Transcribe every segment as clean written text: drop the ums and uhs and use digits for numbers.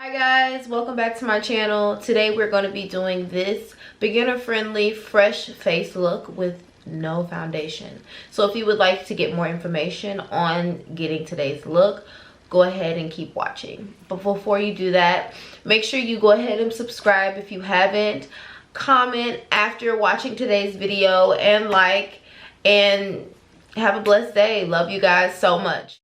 Hi guys, welcome back to my channel. Today we're going to be doing this beginner friendly fresh face look with no foundation. So if you would like to get more information on getting today's look, go ahead and keep watching. But before you do that, make sure you go ahead and subscribe if you haven't. Comment after watching today's video and like, and have a blessed day. Love you guys so much.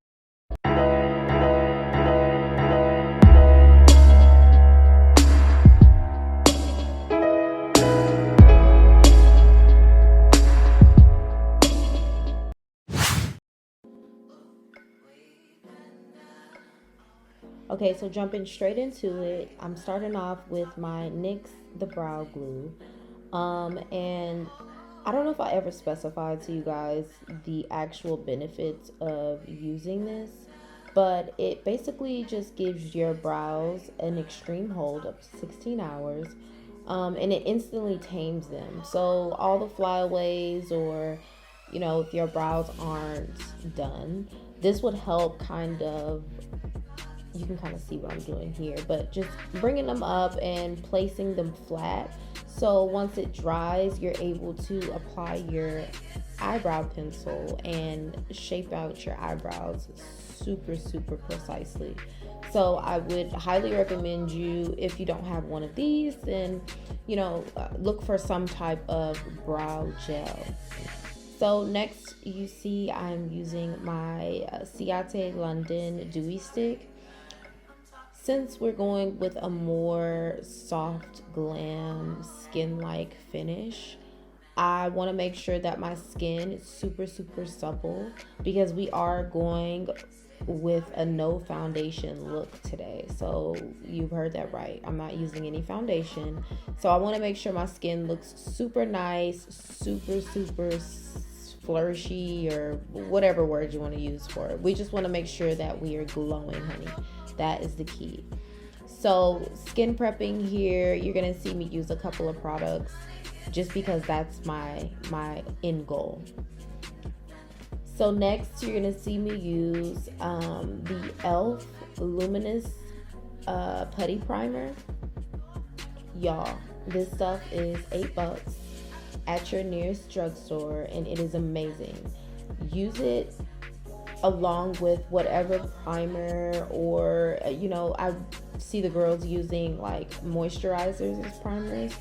Okay, so jumping straight into it, I'm starting off with my NYX The Brow Glue. And I don't know if I ever specified to you guys the actual benefits of using this, but it basically just gives your brows an extreme hold up to 16 hours, and it instantly tames them. So all the flyaways, or you know, if your brows aren't done, this would help kind of, you can kind of see what I'm doing here, but just bringing them up and placing them flat. So once it dries, you're able to apply your eyebrow pencil and shape out your eyebrows super precisely. So I would highly recommend you, if you don't have one of these, then you know, look for some type of brow gel. So next, you see I'm using my Ciate London Dewy Stick. Since we're going with a more soft, glam, skin-like finish, I want to make sure that my skin is super supple, because we are going with a no foundation look today. So you've heard that right. I'm not using any foundation. So I want to make sure my skin looks super nice, super flourishy, or whatever word you want to use for it. We just want to make sure that we are glowing, honey. That is the key. So skin prepping here, you're gonna see me use a couple of products just because that's my end goal. So next, you're gonna see me use the e.l.f. Luminous Putty Primer. Y'all, this stuff is $8 at your nearest drugstore, and it is amazing. Use it along with whatever primer, or you know, I see the girls using like moisturizers as primers.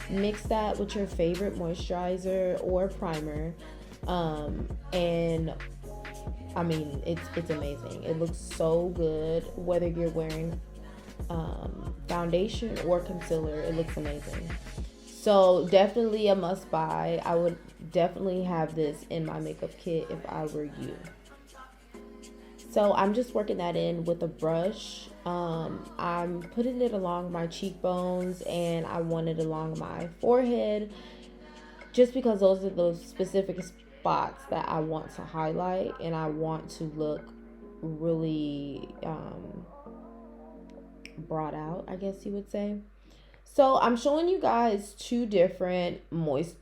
Mix that with your favorite moisturizer or primer, and I mean, it's amazing. It looks so good whether you're wearing foundation or concealer. It looks amazing. So definitely a must buy. I would definitely have this in my makeup kit if I were you. So I'm just working that in with a brush. I'm putting it along my cheekbones, and I want it along my forehead, just because those are those specific spots that I want to highlight, and I want to look really brought out, I guess you would say. So I'm showing you guys two different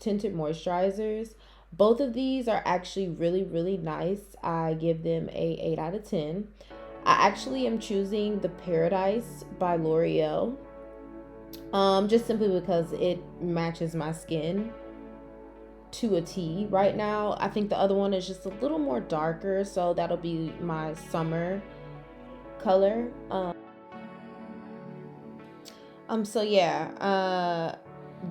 tinted moisturizers. Both of these are actually really nice. I give them a 8 out of 10. I actually am choosing the Paradise by L'Oreal, just simply because it matches my skin to a T right now. I think the other one is just a little more darker, so that'll be my summer color. So yeah,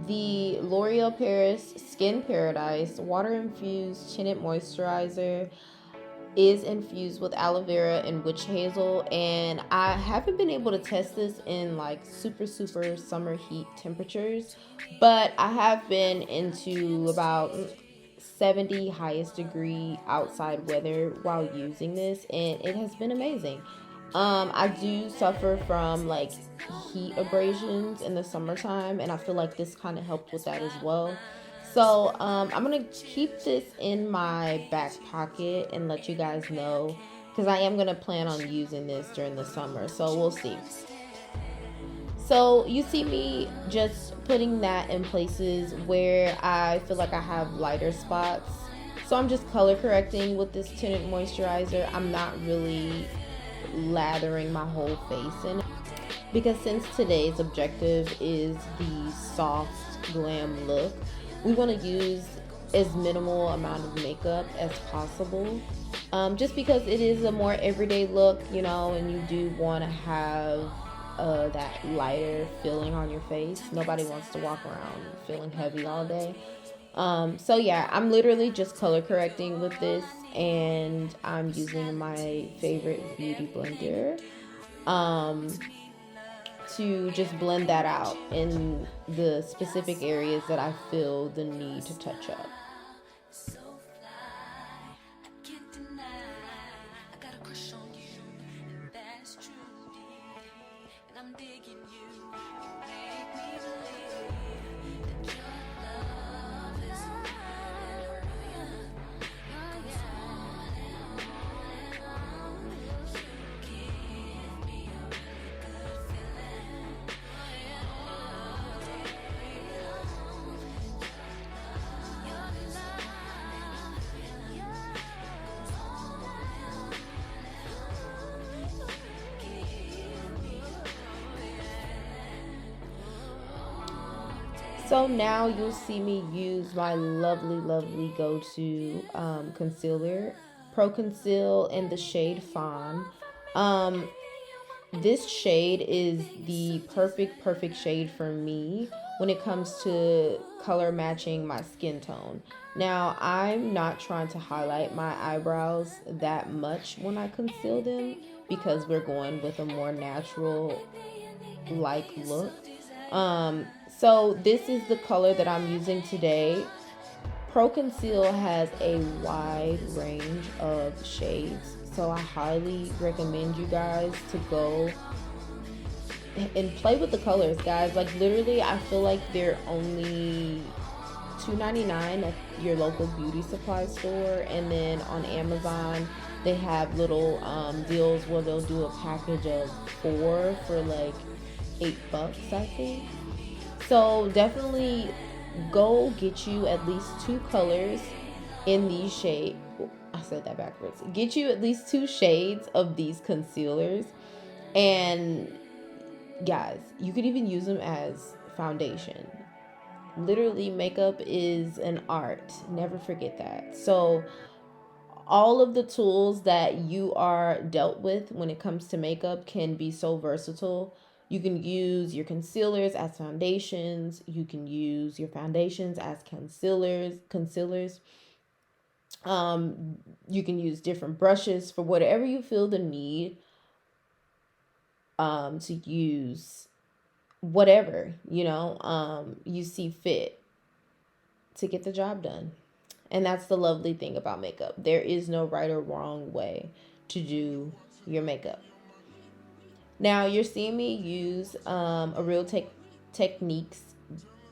the L'Oreal Paris Skin Paradise Water Infused Tinted Moisturizer is infused with aloe vera and witch hazel, and I haven't been able to test this in like super summer heat temperatures, but I have been into about 70 highest degree outside weather while using this, and it has been amazing. I do suffer from like heat abrasions in the summertime, and I feel like this kind of helped with that as well. So I'm gonna keep this in my back pocket and let you guys know, because I am gonna plan on using this during the summer, so we'll see. So you see me just putting that in places where I feel like I have lighter spots. So I'm just color correcting with this tinted moisturizer. I'm not really lathering my whole face in it. because since today's objective is the soft glam look, we want to use as minimal amount of makeup as possible. Just because it is a more everyday look, you know, and you do want to have that lighter feeling on your face. Nobody wants to walk around feeling heavy all day. So yeah, I'm literally just color correcting with this, and I'm using my favorite beauty blender um, to just blend that out in the specific areas that I feel the need to touch up. So now you'll see me use my lovely, lovely go-to concealer, Pro Conceal in the shade Fawn. Um, this shade is the perfect shade for me when it comes to color matching my skin tone. Now, I'm not trying to highlight my eyebrows that much when I conceal them because we're going with a more natural like look. So this is the color that I'm using today. Pro Conceal has a wide range of shades, so I highly recommend you guys to go and play with the colors, guys. Like literally, I feel like they're only $2.99 at your local beauty supply store, and then on Amazon they have little deals where they'll do a package of 4 for like $8, I think. So definitely go get you at least 2 colors in these shades. I said that backwards. Get you at least 2 shades of these concealers. And guys, you could even use them as foundation. Literally, makeup is an art. Never forget that. So all of the tools that you are dealt with when it comes to makeup can be so versatile. You can use your concealers as foundations. You can use your foundations as concealers. You can use different brushes for whatever you feel the need to use, whatever, you see fit to get the job done. And that's the lovely thing about makeup. There is no right or wrong way to do your makeup. Now you're seeing me use a Real Techniques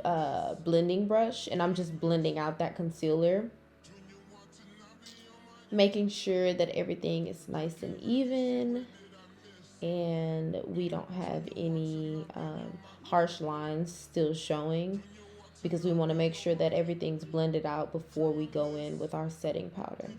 blending brush, and I'm just blending out that concealer, making sure that everything is nice and even and we don't have any harsh lines still showing, because we want to make sure that everything's blended out before we go in with our setting powder.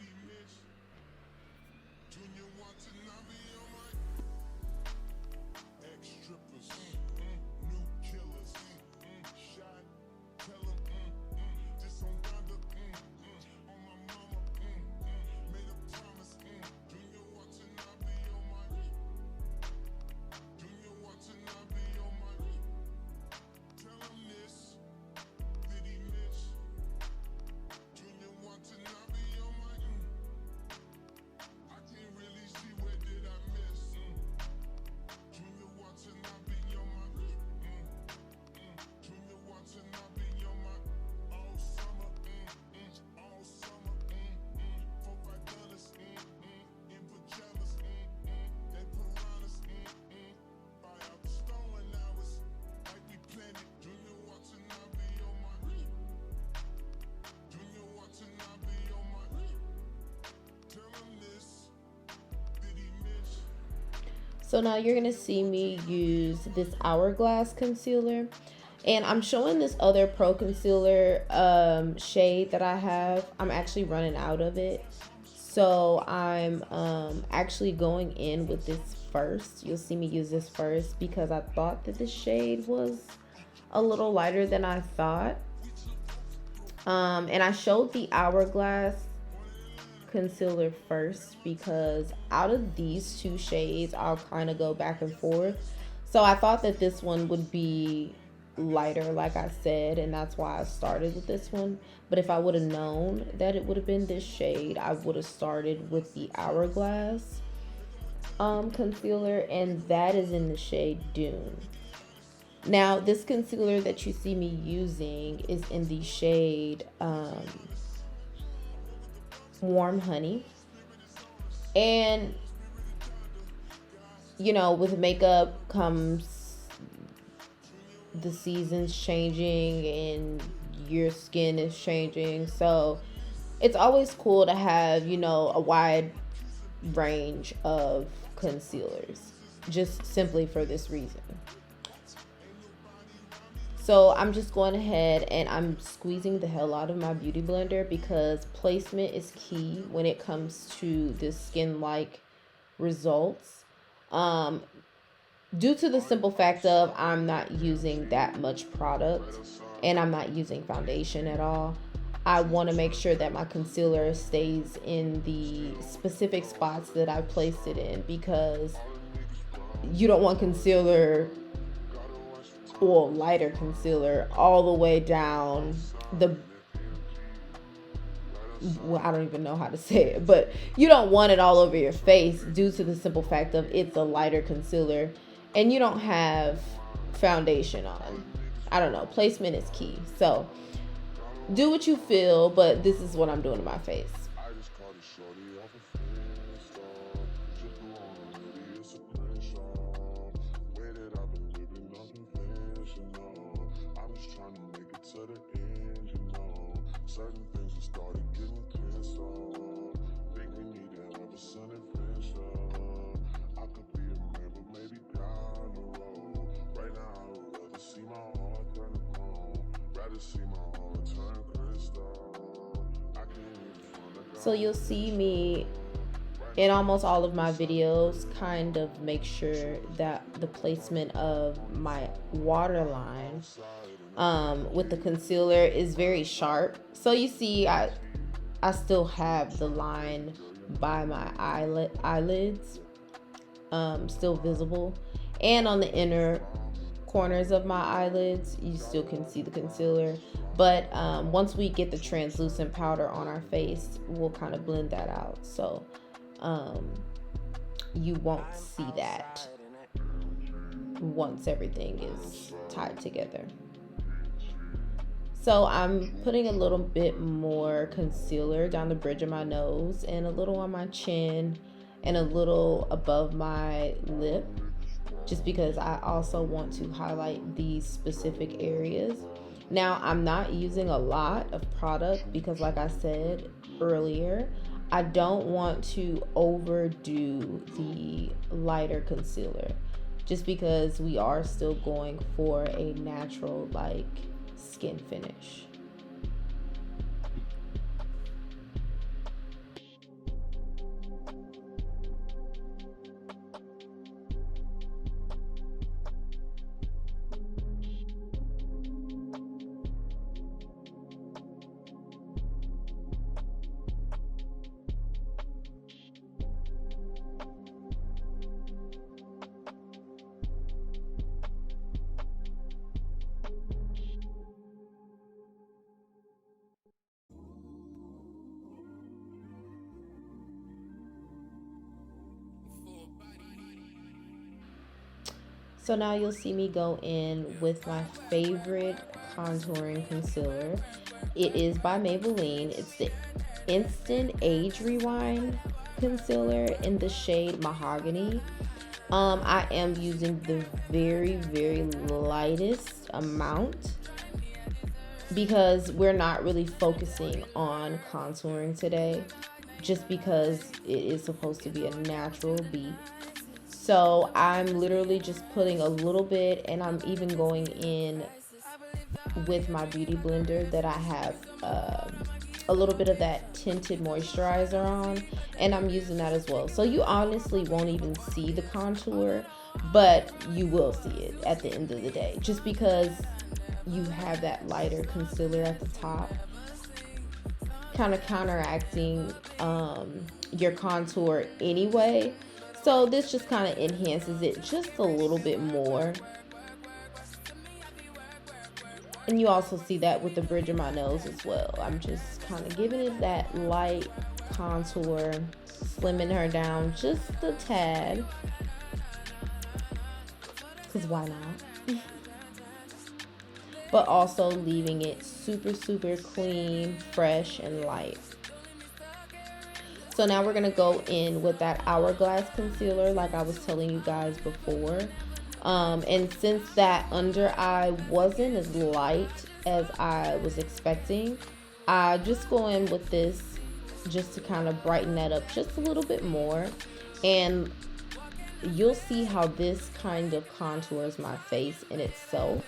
So now you're going to see me use this Hourglass concealer. And I'm showing this other Pro Concealer shade that I have. I'm actually running out of it. So I'm actually going in with this first. You'll see me use this first because I thought that the shade was a little lighter than I thought. And I showed the Hourglass concealer first because out of these two shades, I'll kind of go back and forth. So I thought that this one would be lighter, like I said, and that's why I started with this one. But if I would have known that it would have been this shade, I would have started with the Hourglass concealer, and that is in the shade Dune. Now this concealer that you see me using is in the shade Warm Honey. And you know, with makeup comes the seasons changing and your skin is changing, so it's always cool to have, you know, a wide range of concealers, just simply for this reason. So I'm just going ahead and I'm squeezing the hell out of my beauty blender because placement is key when it comes to the skin-like results. Due to the simple fact of I'm not using that much product and I'm not using foundation at all, I want to make sure that my concealer stays in the specific spots that I placed it in, because you don't want concealer, or lighter concealer, all the way down the, well, I don't even know how to say it, but you don't want it all over your face due to the simple fact of it's a lighter concealer and you don't have foundation on. I don't know, placement is key. So do what you feel, but this is what I'm doing to my face. So you'll see me in almost all of my videos kind of make sure that the placement of my waterline with the concealer is very sharp. So you see I still have the line by my eyelids still visible, and on the inner corners of my eyelids you still can see the concealer. But once we get the translucent powder on our face, we'll kind of blend that out, so you won't see that once everything is tied together. So I'm putting a little bit more concealer down the bridge of my nose and a little on my chin and a little above my lip, just because I also want to highlight these specific areas. Now, I'm not using a lot of product because, like I said earlier, I don't want to overdo the lighter concealer, just because we are still going for a natural, like, skin finish. So now you'll see me go in with my favorite contouring concealer. It is by Maybelline. It's the Instant Age Rewind concealer in the shade Mahogany. I am using the very, very lightest amount because we're not really focusing on contouring today, just because it is supposed to be a natural beat. So I'm literally just putting a little bit, and I'm even going in with my beauty blender that I have a little bit of that tinted moisturizer on, and I'm using that as well. So you honestly won't even see the contour, but you will see it at the end of the day, just because you have that lighter concealer at the top, kind of counteracting your contour anyway. So this just kind of enhances it just a little bit more. And you also see that with the bridge of my nose as well. I'm just kind of giving it that light contour, slimming her down just a tad. Because why not? But also leaving it super, super clean, fresh, and light. So now we're going to go in with that Hourglass concealer like I was telling you guys before. And since that under eye wasn't as light as I was expecting, I just go in with this just to kind of brighten that up just a little bit more. And you'll see how this kind of contours my face in itself.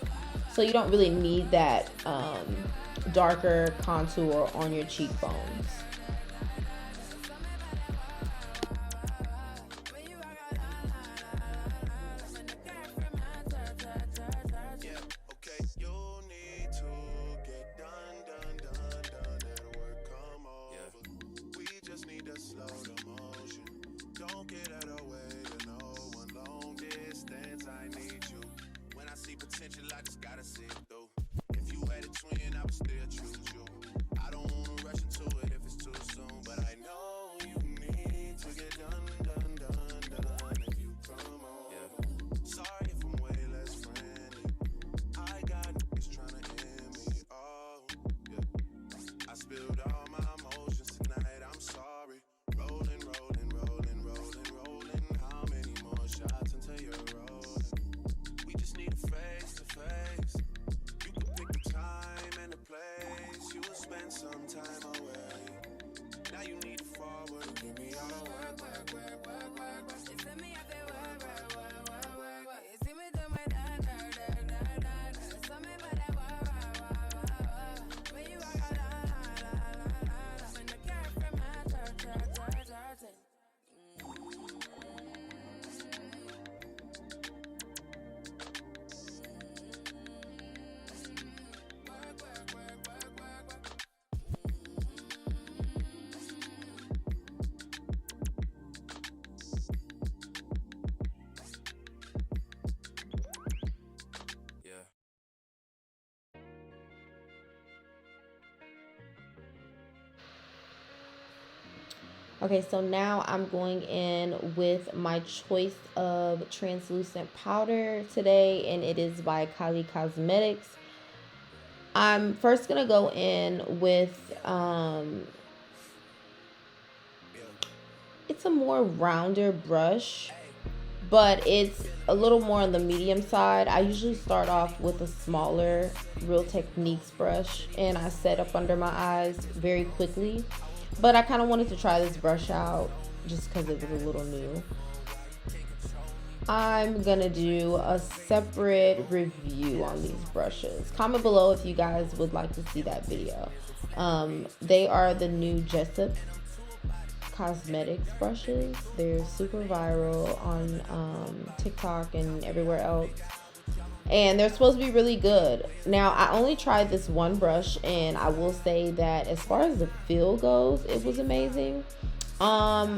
So you don't really need that darker contour on your cheekbones. Okay, so now I'm going in with my choice of translucent powder today, and it is by Kylie Cosmetics. I'm first going to go in with, it's a more rounder brush, but it's a little more on the medium side. I usually start off with a smaller Real Techniques brush, and I set up under my eyes very quickly. But I kind of wanted to try this brush out just because it was a little new. I'm going to do a separate review on these brushes. Comment below if you guys would like to see that video. They are the new Jessup Cosmetics brushes. They're super viral on TikTok and everywhere else. And they're supposed to be really good. Now, I only tried this one brush, and I will say that as far as the feel goes, it was amazing. I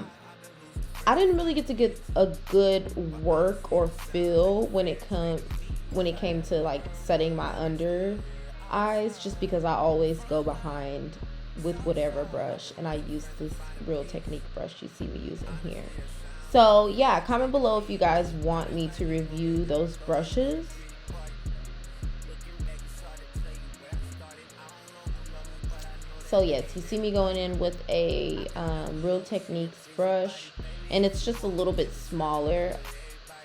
didn't really get to get a good work or feel when it came to like setting my under eyes, just because I always go behind with whatever brush, and I use this Real Technique brush you see me using here. So yeah, comment below if you guys want me to review those brushes. So yes, you see me going in with a Real Techniques brush, and it's just a little bit smaller,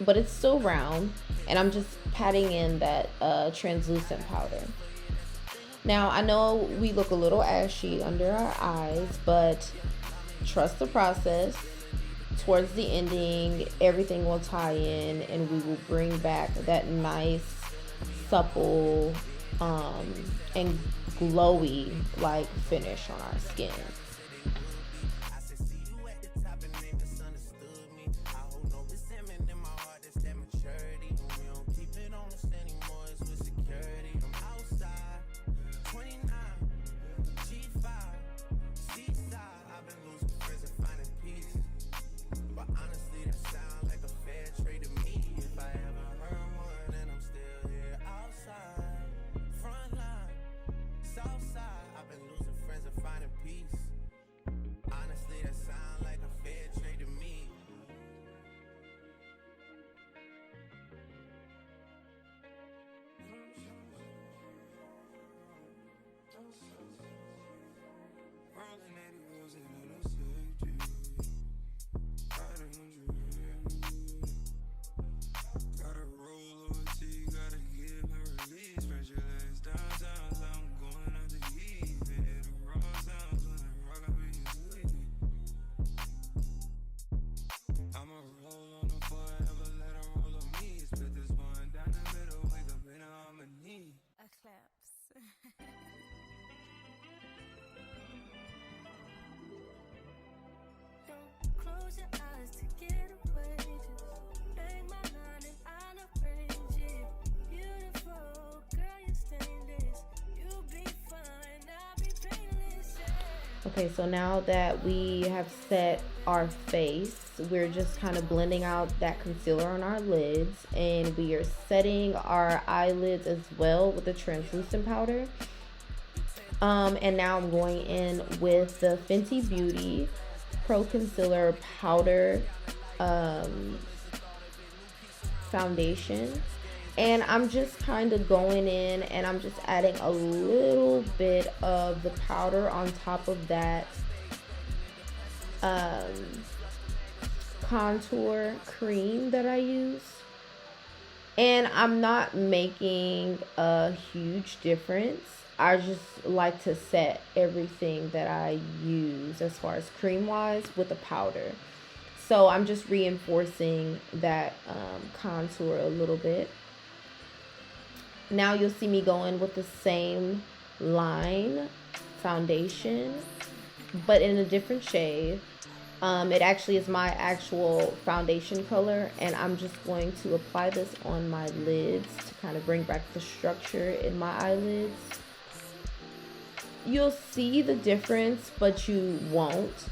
but it's still round, and I'm just patting in that translucent powder. Now, I know we look a little ashy under our eyes, but trust the process. Towards the ending, everything will tie in, and we will bring back that nice, supple um, and glowy like finish on our skin. Okay, so now that we have set our face, we're just kind of blending out that concealer on our lids, and we are setting our eyelids as well with the translucent powder. And now I'm going in with the Fenty Beauty Pro Concealer Powder foundation. And I'm just kind of going in and I'm just adding a little bit of the powder on top of that contour cream that I use. And I'm not making a huge difference. I just like to set everything that I use as far as cream wise with the powder. So I'm just reinforcing that contour a little bit. Now you'll see me going with the same line foundation, but in a different shade. It actually is my actual foundation color, and I'm just going to apply this on my lids to kind of bring back the structure in my eyelids. You'll see the difference, but you won't.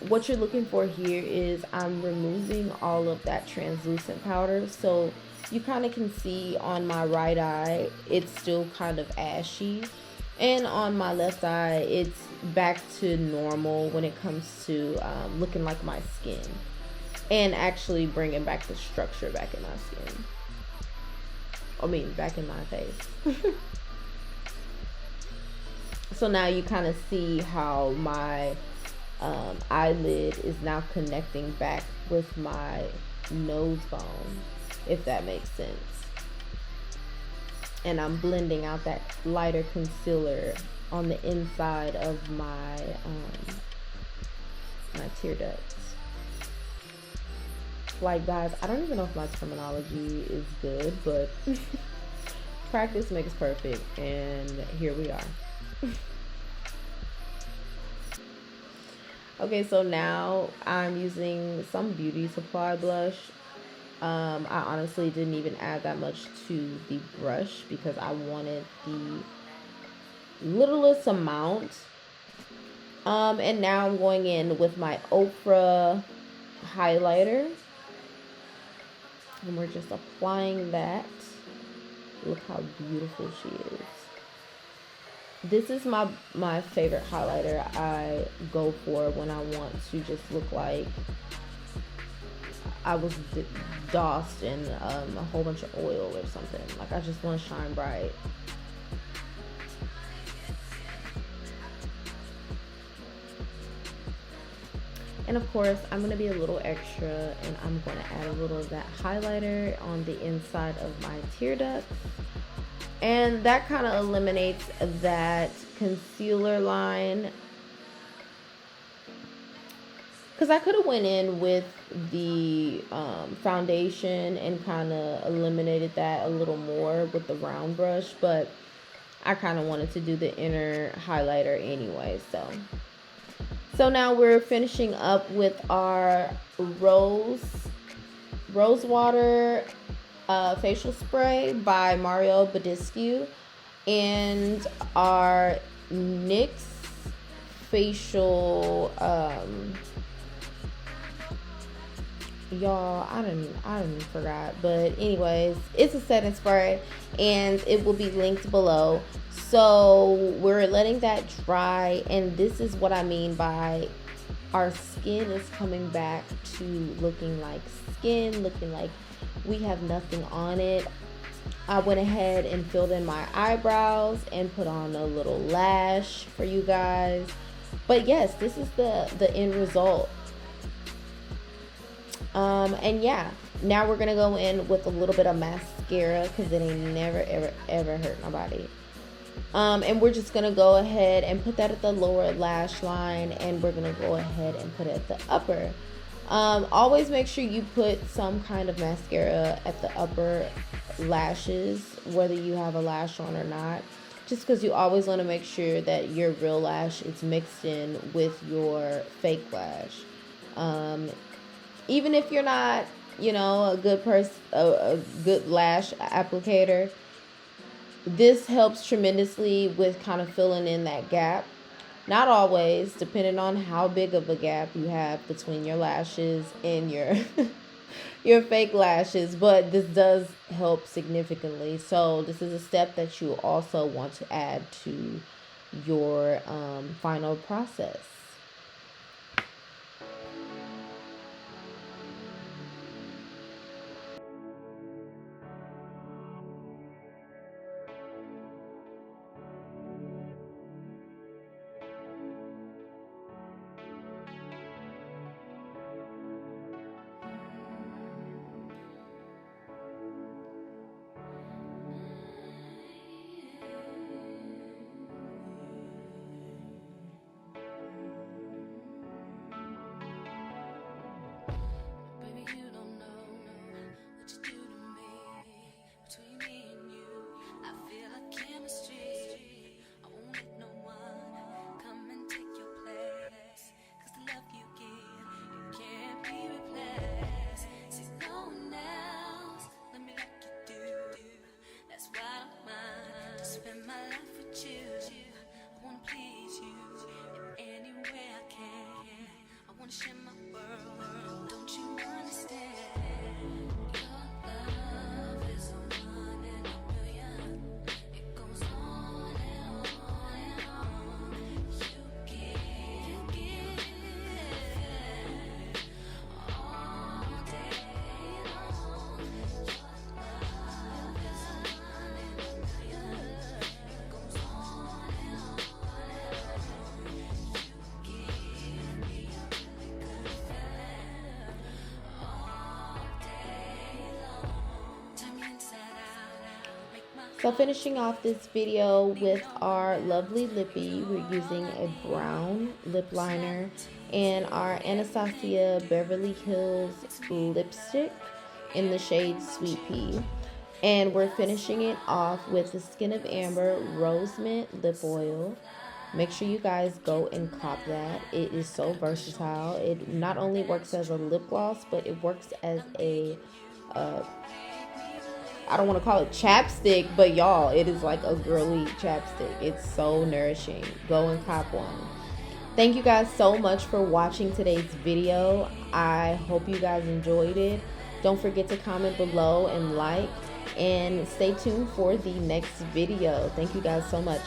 What you're looking for here is I'm removing all of that translucent powder, so you kind of can see on my right eye it's still kind of ashy, and on my left eye it's back to normal when it comes to looking like my skin, and actually bringing back the structure back in my skin. I mean, back in my face. So now you kind of see how my eyelid is now connecting back with my nose bone, if that makes sense. And I'm blending out that lighter concealer on the inside of my my tear ducts. Like, guys, I don't even know if my terminology is good, but practice makes perfect, and here we are. Okay, so now I'm using some beauty supply blush. I honestly didn't even add that much to the brush because I wanted the littlest amount. And now I'm going in with my Oprah highlighter, and we're just applying that. Look how beautiful she is. This is my favorite highlighter I go for when I want to just look like I was doused in a whole bunch of oil or something. Like, I just want to shine bright. And of course, I'm going to be a little extra, and I'm going to add a little of that highlighter on the inside of my tear ducts. And that kind of eliminates that concealer line. because I could have went in with the foundation and kind of eliminated that a little more with the round brush, but I kind of wanted to do the inner highlighter anyway. So now we're finishing up with our rose water facial spray by Mario Badescu, and our NYX facial y'all, I didn't forgot, but anyways, it's a setting spray and it will be linked below. So we're letting that dry, and this is what I mean by our skin is coming back to looking like skin, looking like we have nothing on it. I went ahead and filled in my eyebrows and put on a little lash for you guys. But yes, this is the end result. And yeah, now we're gonna go in with a little bit of mascara, because it ain't never ever hurt nobody. And we're just gonna go ahead and put that at the lower lash line, and we're gonna go ahead and put it at the upper. Always make sure you put some kind of mascara at the upper lashes, whether you have a lash on or not, just because you always want to make sure that your real lash is mixed in with your fake lash. Even if you're not, a good a good lash applicator, this helps tremendously with kind of filling in that gap. Not always, depending on how big of a gap you have between your lashes and your your fake lashes, but this does help significantly. So this is a step that you also want to add to your final process. So finishing off this video with our lovely lippy, we're using a brown lip liner and our Anastasia Beverly Hills lipstick in the shade Sweet Pea. And we're finishing it off with the Skin of Amber Rose Mint Lip Oil. Make sure you guys go and cop that. It is so versatile. It not only works as a lip gloss, but it works as a I don't want to call it chapstick, but y'all, it is like a girly chapstick. It's so nourishing. Go and cop one. Thank you guys so much for watching today's video. I hope you guys enjoyed it. Don't forget to comment below and like, and stay tuned for the next video. Thank you guys so much.